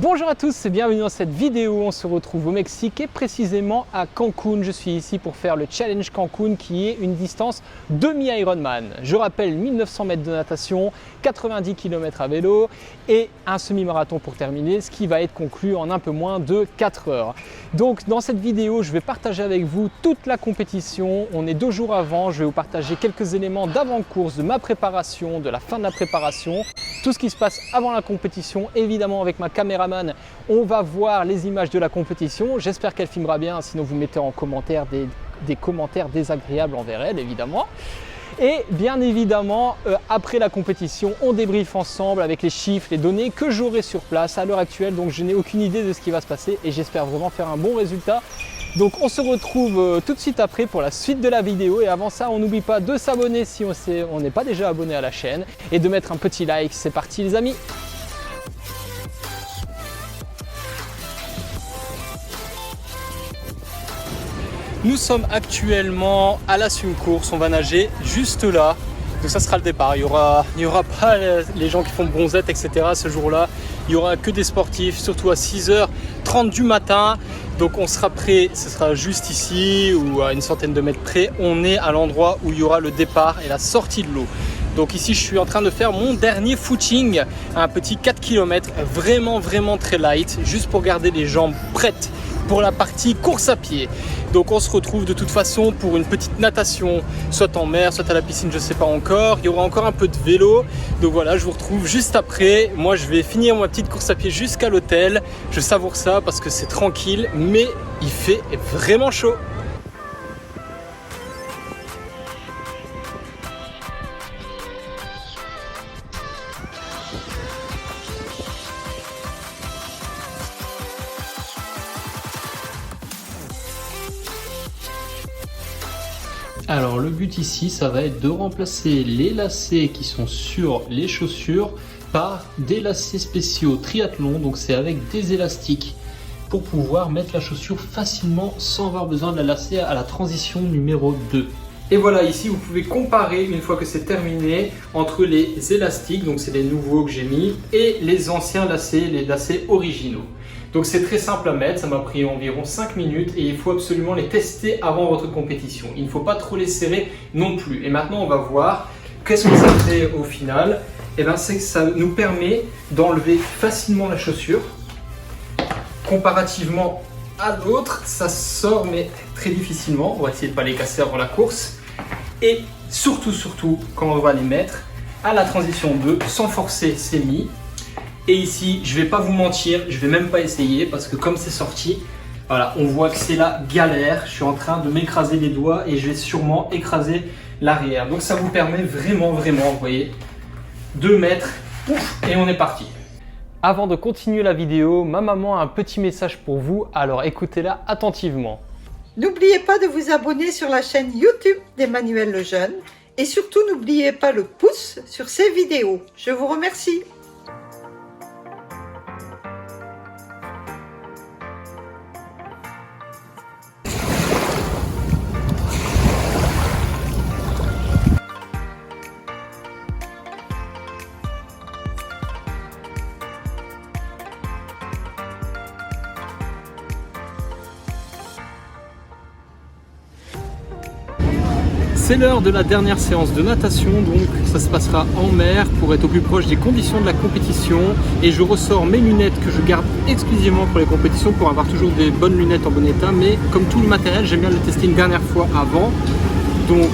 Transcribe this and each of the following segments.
Bonjour à tous et bienvenue dans cette vidéo. On se retrouve au Mexique et précisément à Cancun. Je suis ici pour faire le Challenge Cancun qui est une distance demi-Ironman. Je rappelle 1900 mètres de natation, 90 km à vélo et un semi-marathon pour terminer, ce qui va être conclu en un peu moins de 4 heures. Donc dans cette vidéo, je vais partager avec vous toute la compétition. On est 2 jours avant, je vais vous partager quelques éléments d'avant-course, de ma préparation, de la fin de la préparation, tout ce qui se passe avant la compétition, évidemment avec ma caméraman. On va voir les images de la compétition. J'espère qu'elle filmera bien, sinon vous mettez en commentaire des commentaires désagréables envers elle, évidemment. Et bien évidemment, après la compétition, on débriefe ensemble avec les chiffres, les données que j'aurai sur place à l'heure actuelle. Donc je n'ai aucune idée de ce qui va se passer et j'espère vraiment faire un bon résultat. Donc on se retrouve tout de suite après pour la suite de la vidéo. Et avant ça, on n'oublie pas de s'abonner si on n'est pas déjà abonné à la chaîne et de mettre un petit like. C'est parti les amis! Nous sommes actuellement à la swim course, on va nager juste là, donc ça sera le départ. Il y aura pas les gens qui font bronzette, etc. ce jour-là. Il y aura que des sportifs, surtout à 6h30 du matin. Donc on sera prêt, ce sera juste ici ou à une centaine de mètres près. On est à l'endroit où il y aura le départ et la sortie de l'eau. Donc ici je suis en train de faire mon dernier footing, un petit 4 km, vraiment très light, juste pour garder les jambes prêtes pour la partie course à pied. Donc on se retrouve de toute façon pour une petite natation, soit en mer, soit à la piscine, je ne sais pas encore. Il y aura encore un peu de vélo. Donc voilà, je vous retrouve juste après. Moi je vais finir ma petite course à pied jusqu'à l'hôtel. Je savoure ça parce que c'est tranquille, mais il fait vraiment chaud. Alors le but ici, ça va être de remplacer les lacets qui sont sur les chaussures par des lacets spéciaux triathlon. Donc c'est avec des élastiques pour pouvoir mettre la chaussure facilement sans avoir besoin de la lacer à la transition numéro 2. Et voilà, ici vous pouvez comparer une fois que c'est terminé entre les élastiques, donc c'est les nouveaux que j'ai mis, et les anciens lacets, les lacets originaux. Donc c'est très simple à mettre, ça m'a pris environ 5 minutes et il faut absolument les tester avant votre compétition. Il ne faut pas trop les serrer non plus. Et maintenant on va voir qu'est-ce que ça fait au final. Et bien c'est que ça nous permet d'enlever facilement la chaussure. Comparativement à l'autre, ça sort mais très difficilement. On va essayer de ne pas les casser avant la course. Et surtout quand on va les mettre à la transition 2, sans forcer, c'est mis. Et ici, je vais pas vous mentir, je vais même pas essayer parce que comme c'est sorti, voilà, on voit que c'est la galère. Je suis en train de m'écraser les doigts et je vais sûrement écraser l'arrière. Donc ça vous permet vraiment, vous voyez, de mettre, pouf, et on est parti. Avant de continuer la vidéo, ma maman a un petit message pour vous, alors écoutez-la attentivement. N'oubliez pas de vous abonner sur la chaîne YouTube d'Emmanuel Lejeune et surtout n'oubliez pas le pouce sur ces vidéos. Je vous remercie. C'est l'heure de la dernière séance de natation, donc ça se passera en mer pour être au plus proche des conditions de la compétition. Et je ressors mes lunettes que je garde exclusivement pour les compétitions pour avoir toujours des bonnes lunettes en bon état. Mais comme tout le matériel, j'aime bien le tester une dernière fois avant. Donc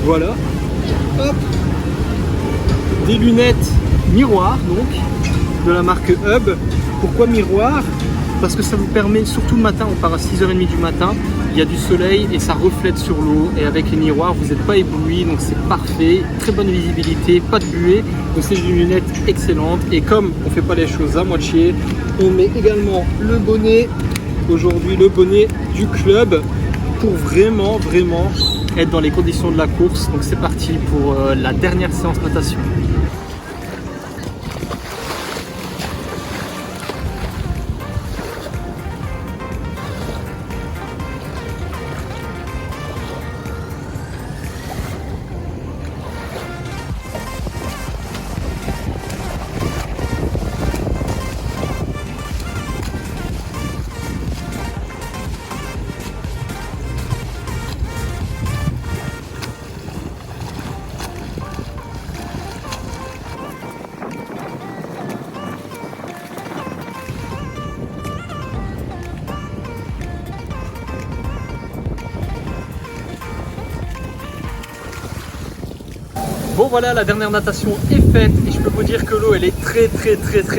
voilà. Hop. Des lunettes miroir donc de la marque Hub. Pourquoi miroir? Parce que ça vous permet, surtout le matin, on part à 6h30 du matin, il y a du soleil et ça reflète sur l'eau. Et avec les miroirs, vous n'êtes pas ébloui, donc c'est parfait. Très bonne visibilité, pas de buée. Donc c'est des lunettes excellentes. Et comme on ne fait pas les choses à moitié, on met également le bonnet. Aujourd'hui, le bonnet du club pour vraiment être dans les conditions de la course. Donc c'est parti pour la dernière séance natation. Bon voilà, la dernière natation est faite et je peux vous dire que l'eau elle est très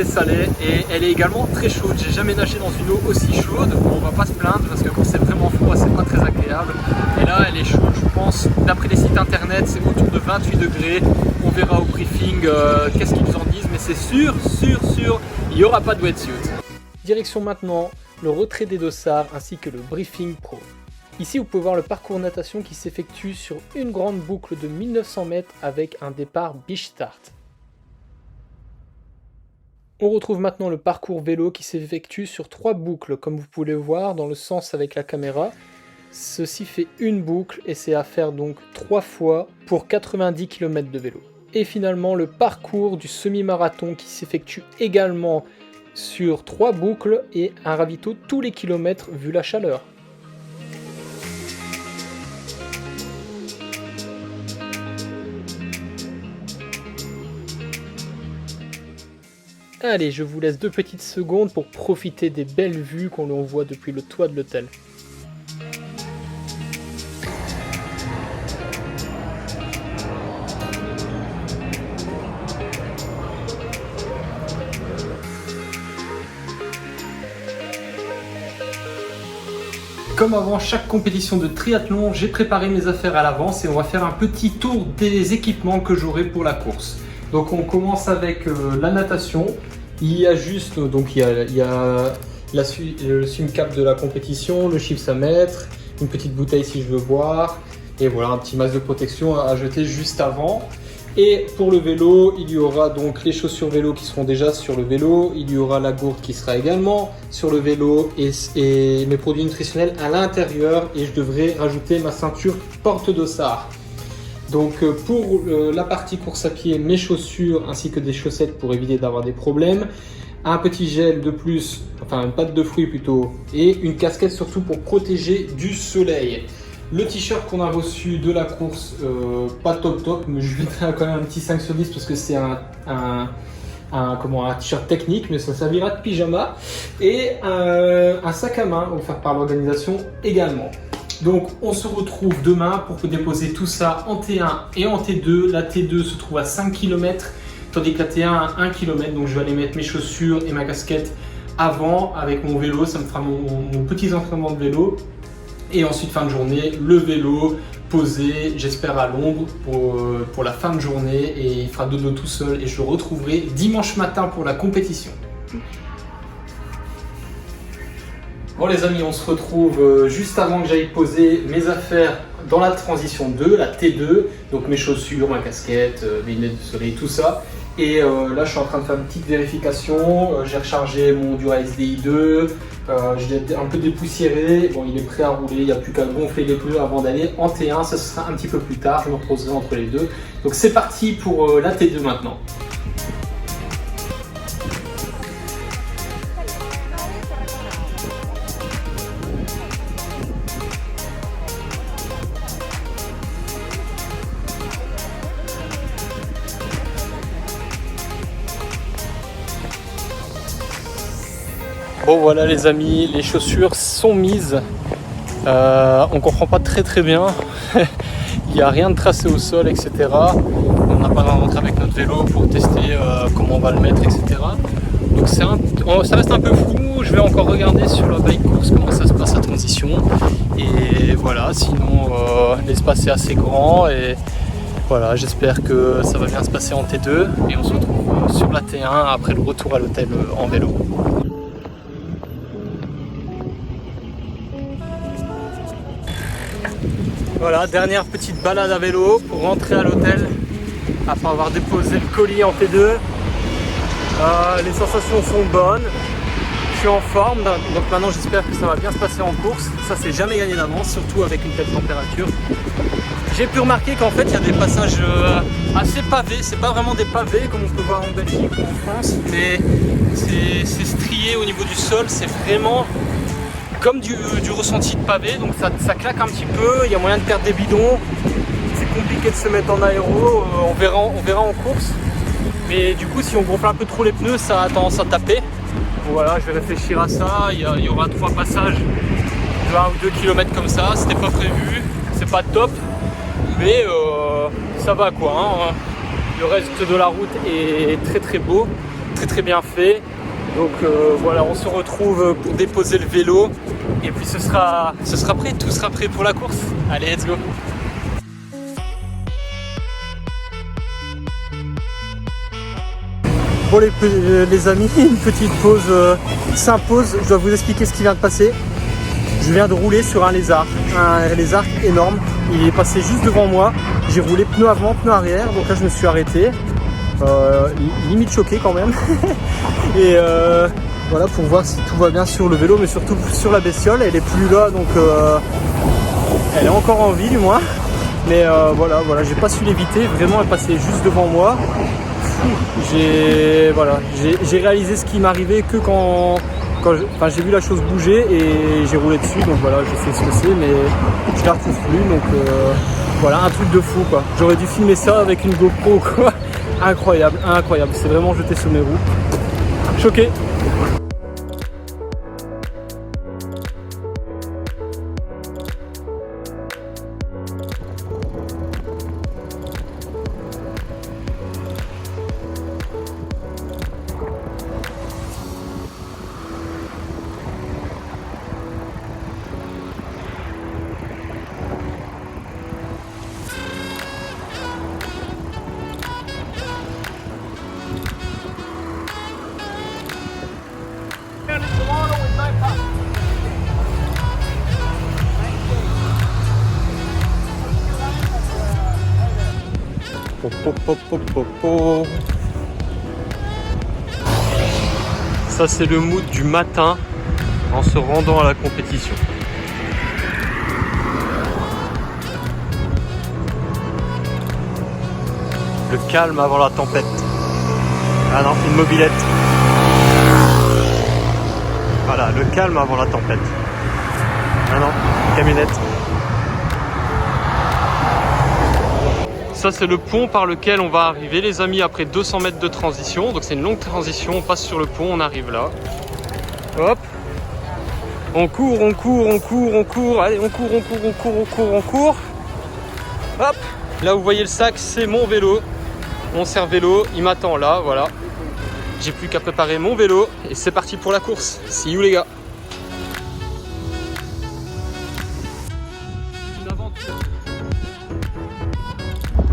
salée et elle est également très chaude. J'ai jamais nagé dans une eau aussi chaude. Bon, on va pas se plaindre parce que quand c'est vraiment froid c'est pas très agréable. Et là elle est chaude, je pense, d'après les sites internet c'est autour de 28 degrés. On verra au briefing qu'est-ce qu'ils en disent, mais c'est sûr, il n'y aura pas de wetsuit. Direction maintenant le retrait des dossards ainsi que le briefing pro. Ici, vous pouvez voir le parcours natation qui s'effectue sur une grande boucle de 1900 mètres avec un départ beach start. On retrouve maintenant le parcours vélo qui s'effectue sur 3 boucles, comme vous pouvez le voir dans le sens avec la caméra. Ceci fait une boucle et c'est à faire donc 3 fois pour 90 km de vélo. Et finalement, le parcours du semi-marathon qui s'effectue également sur 3 boucles et un ravito tous les kilomètres vu la chaleur. Allez, je vous laisse 2 petites secondes pour profiter des belles vues qu'on voit depuis le toit de l'hôtel. Comme avant chaque compétition de triathlon, j'ai préparé mes affaires à l'avance et on va faire un petit tour des équipements que j'aurai pour la course. Donc on commence avec la natation. Il y a juste, donc il y a le swim cap de la compétition, le chiffre à mettre, une petite bouteille si je veux boire, et voilà un petit masque de protection à jeter juste avant. Et pour le vélo, il y aura donc les chaussures vélo qui seront déjà sur le vélo, il y aura la gourde qui sera également sur le vélo et mes produits nutritionnels à l'intérieur, et je devrais rajouter ma ceinture porte-dossard. Donc pour la partie course à pied, mes chaussures ainsi que des chaussettes pour éviter d'avoir des problèmes, un petit gel de plus, enfin une pâte de fruits plutôt, et une casquette surtout pour protéger du soleil. Le t-shirt qu'on a reçu de la course, pas top, mais je lui mettrai quand même un petit 5 sur 10 parce que c'est un t-shirt technique, mais ça servira de pyjama, et un sac à main offert par l'organisation également. Donc on se retrouve demain pour déposer tout ça en T1 et en T2. La T2 se trouve à 5 km, tandis que la T1 à 1 km. Donc je vais aller mettre mes chaussures et ma casquette avant avec mon vélo. Ça me fera mon petit entraînement de vélo. Et ensuite fin de journée, le vélo posé, j'espère à l'ombre pour la fin de journée. Et il fera dodo tout seul et je le retrouverai dimanche matin pour la compétition. Bon les amis, on se retrouve juste avant que j'aille poser mes affaires dans la transition 2, la T2, donc mes chaussures, ma casquette, mes lunettes de soleil, tout ça. Et là je suis en train de faire une petite vérification, j'ai rechargé mon Dura-Ace Di2, je l'ai un peu dépoussiéré, bon il est prêt à rouler, il n'y a plus qu'à gonfler les pneus avant d'aller en T1, ça sera un petit peu plus tard, je me reposerai entre les deux. Donc c'est parti pour la T2 maintenant. Bon voilà les amis, les chaussures sont mises, on comprend pas très bien, il n'y a rien de tracé au sol etc. On n'a pas le droit de rentrer avec notre vélo pour tester comment on va le mettre etc. Donc ça reste un peu flou, je vais encore regarder sur la bike course comment ça se passe la transition. Et voilà, sinon l'espace est assez grand et voilà, j'espère que ça va bien se passer en T2 et on se retrouve sur la T1 après le retour à l'hôtel en vélo. Voilà, dernière petite balade à vélo pour rentrer à l'hôtel après avoir déposé le colis en T2. Les sensations sont bonnes, je suis en forme, donc maintenant j'espère que ça va bien se passer en course. Ça c'est jamais gagné d'avance, surtout avec une telle température. J'ai pu remarquer qu'en fait il y a des passages assez pavés, c'est pas vraiment des pavés comme on peut voir en Belgique ou en France, mais c'est strié au niveau du sol, c'est vraiment comme du ressenti de pavé, donc ça claque un petit peu, il y a moyen de perdre des bidons, c'est compliqué de se mettre en aéro, on verra en course, mais du coup si on gonfle un peu trop les pneus ça a tendance à taper. Donc voilà, je vais réfléchir à ça, il y aura 3 passages de 1 ou 2 km comme ça, c'était pas prévu, c'est pas top, mais ça va quoi, hein. Le reste de la route est très très beau, très bien fait. Donc voilà, on se retrouve pour déposer le vélo et puis ce sera prêt, tout sera prêt pour la course. Allez, let's go! Bon les amis, une petite pause s'impose. Je dois vous expliquer ce qui vient de passer. Je viens de rouler sur un lézard énorme. Il est passé juste devant moi. J'ai roulé pneu avant, pneu arrière. Donc là je me suis arrêté. Limite choqué quand même. Et voilà, pour voir si tout va bien sur le vélo, mais surtout sur la bestiole. Elle est plus là, donc elle est encore en vie du moins. Mais voilà, j'ai pas su l'éviter. Vraiment, elle passait juste devant moi. J'ai réalisé ce qui m'arrivait que quand j'ai vu la chose bouger et j'ai roulé dessus. Donc voilà, je sais ce que c'est, mais je la retrouve plus. Donc voilà, un truc de fou quoi. J'aurais dû filmer ça avec une GoPro quoi. Incroyable, c'est vraiment jeté sur mes roues. Choqué. Ça c'est le mood du matin en se rendant à la compétition. Le calme avant la tempête. Ah non, une mobilette. Voilà, le calme avant la tempête. Ah non, une camionnette. Ça c'est le pont par lequel on va arriver les amis après 200 mètres de transition. Donc c'est une longue transition, on passe sur le pont, on arrive là. Hop. On court. Allez, on court. Hop. Là où vous voyez le sac, c'est mon vélo. Mon serre-vélo, il m'attend là, voilà. J'ai plus qu'à préparer mon vélo et c'est parti pour la course. See you les gars. Une aventure.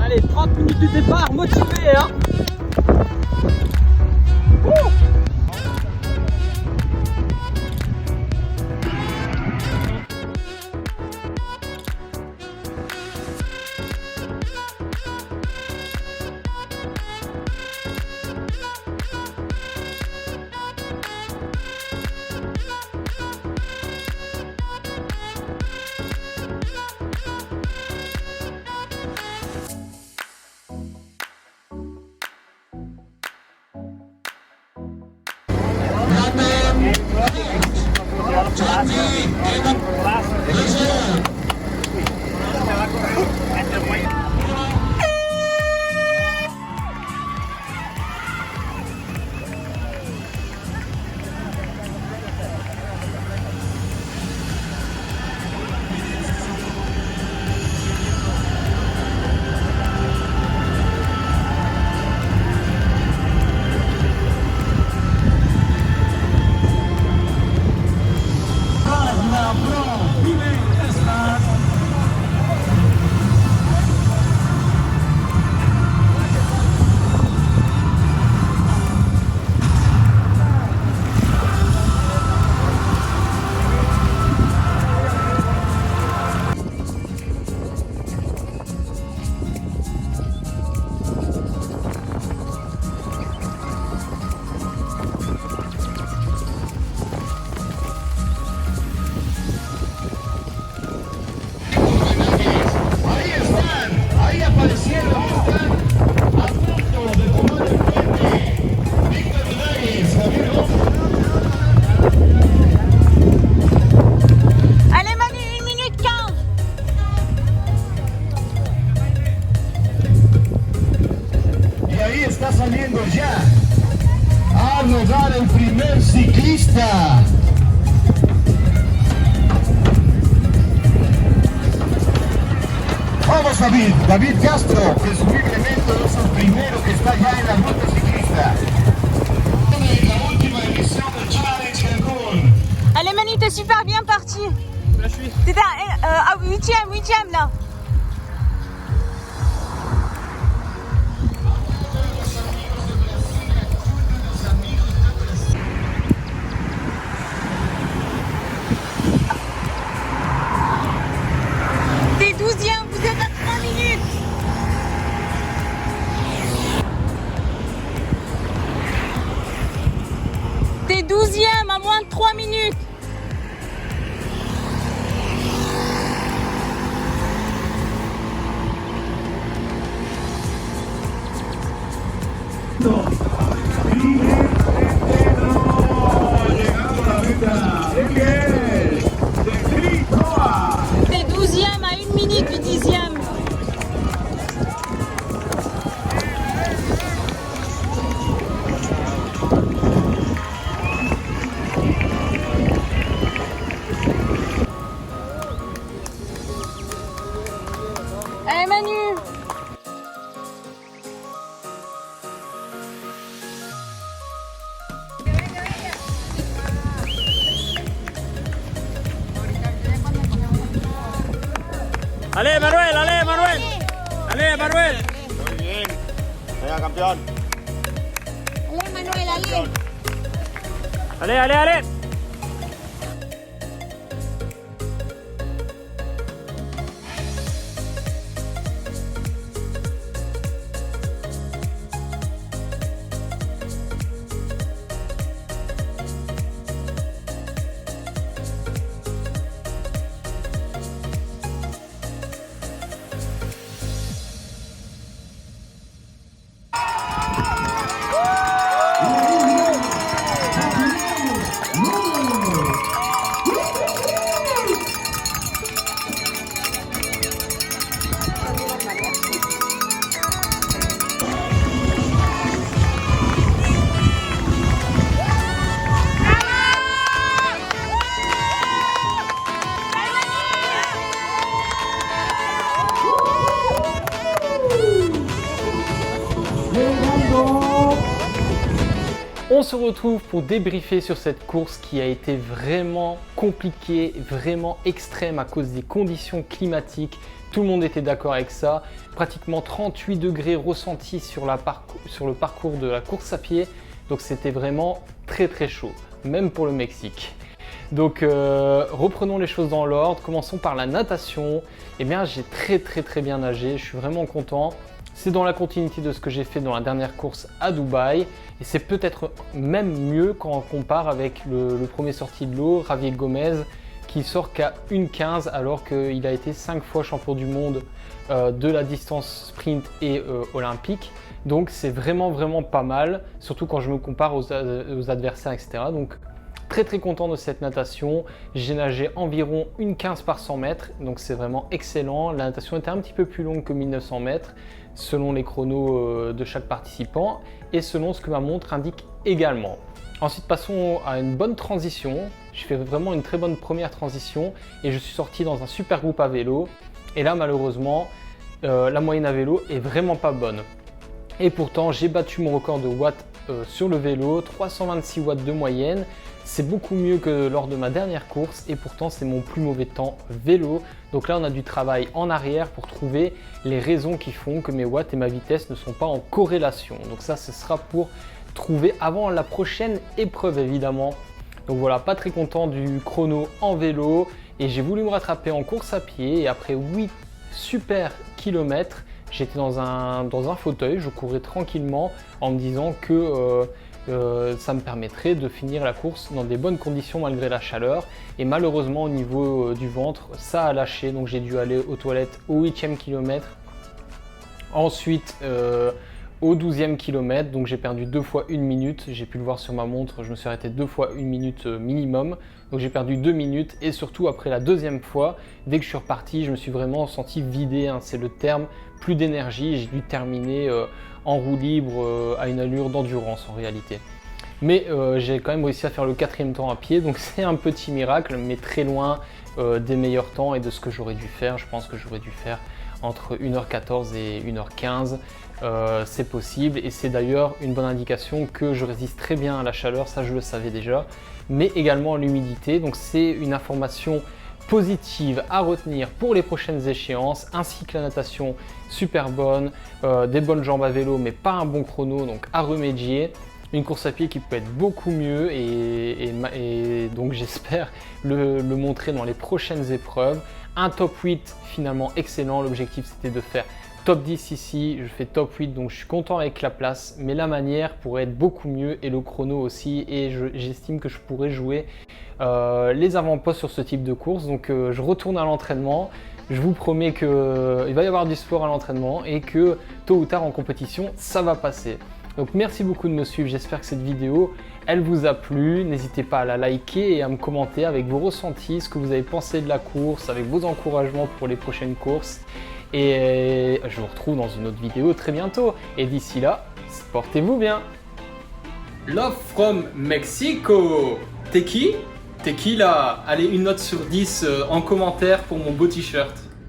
Allez, 30 minutes du départ, motivé hein. David Castro, presumiblemente es el primero que está ya en la ruta ciclista. La última edición del Challenge Cancún. Allez Manu, t'es super bien parti. Là, je suis. T'étais à 8ème là. T'es 12ème, vous êtes à 3 minutes. T'es 12ème à moins de 3 minutes. T'es 12ème à 1 minute du 10ème. Allez Manu. Allez Manuel, allez Manuel. Allez Manuel. Muy bien. Venga, campeón. Allez Manuel, allez. Allez, allez, allez. On se retrouve pour débriefer sur cette course qui a été vraiment compliquée, vraiment extrême à cause des conditions climatiques. Tout le monde était d'accord avec ça. Pratiquement 38 degrés ressentis sur le parcours de la course à pied. Donc c'était vraiment très très chaud, même pour le Mexique. Donc reprenons les choses dans l'ordre. Commençons par la natation. Eh bien j'ai très bien nagé, je suis vraiment content. C'est dans la continuité de ce que j'ai fait dans la dernière course à Dubaï et c'est peut-être même mieux quand on compare avec le premier sorti de l'eau, Javier Gomez, qui sort qu'à 1,15 alors qu'il a été 5 fois champion du monde de la distance sprint et olympique. Donc c'est vraiment pas mal, surtout quand je me compare aux adversaires, etc. Donc très content de cette natation. J'ai nagé environ 1,15 par 100 mètres, donc c'est vraiment excellent. La natation était un petit peu plus longue que 1900 mètres, selon les chronos de chaque participant et selon ce que ma montre indique également. Ensuite, passons à une bonne transition. Je fais vraiment une très bonne première transition et je suis sorti dans un super groupe à vélo. Et là, malheureusement, la moyenne à vélo est vraiment pas bonne. Et pourtant, j'ai battu mon record de watts sur le vélo, 326 watts de moyenne. C'est beaucoup mieux que lors de ma dernière course et pourtant c'est mon plus mauvais temps vélo. Donc là on a du travail en arrière pour trouver les raisons qui font que mes watts et ma vitesse ne sont pas en corrélation. Donc ça ce sera pour trouver avant la prochaine épreuve évidemment. Donc voilà, pas très content du chrono en vélo et j'ai voulu me rattraper en course à pied et après 8 super kilomètres, j'étais dans un fauteuil, je courais tranquillement en me disant que ça me permettrait de finir la course dans des bonnes conditions malgré la chaleur et malheureusement au niveau du ventre ça a lâché, donc j'ai dû aller aux toilettes au 8e kilomètre, ensuite au 12e kilomètre, donc j'ai perdu 2 fois 1 minute, j'ai pu le voir sur ma montre, je me suis arrêté 2 fois 1 minute minimum, donc j'ai perdu 2 minutes et surtout après la deuxième fois, dès que je suis reparti, je me suis vraiment senti vidé, hein, c'est le terme, plus d'énergie, j'ai dû terminer en roue libre à une allure d'endurance en réalité. Mais j'ai quand même réussi à faire le 4e temps à pied, donc c'est un petit miracle, mais très loin des meilleurs temps et de ce que j'aurais dû faire. Je pense que j'aurais dû faire entre 1h14 et 1h15. C'est possible et c'est d'ailleurs une bonne indication que je résiste très bien à la chaleur, ça je le savais déjà, mais également à l'humidité. Donc c'est une information positive à retenir pour les prochaines échéances, ainsi que la natation super bonne, des bonnes jambes à vélo mais pas un bon chrono, donc à remédier. Une course à pied qui peut être beaucoup mieux et donc j'espère le montrer dans les prochaines épreuves. Un top 8 finalement excellent, l'objectif c'était de faire top 10 ici, je fais top 8 donc je suis content avec la place, mais la manière pourrait être beaucoup mieux et le chrono aussi, et j'estime que je pourrais jouer les avant-postes sur ce type de course. Donc je retourne à l'entraînement, je vous promets qu'il va y avoir du sport à l'entraînement et que tôt ou tard en compétition ça va passer. Donc merci beaucoup de me suivre, j'espère que cette vidéo elle vous a plu, n'hésitez pas à la liker et à me commenter avec vos ressentis, ce que vous avez pensé de la course, avec vos encouragements pour les prochaines courses. Et je vous retrouve dans une autre vidéo très bientôt. Et d'ici là, portez-vous bien. Love from Mexico. T'es qui? T'es qui là? Allez, une note sur 10 en commentaire pour mon beau t-shirt.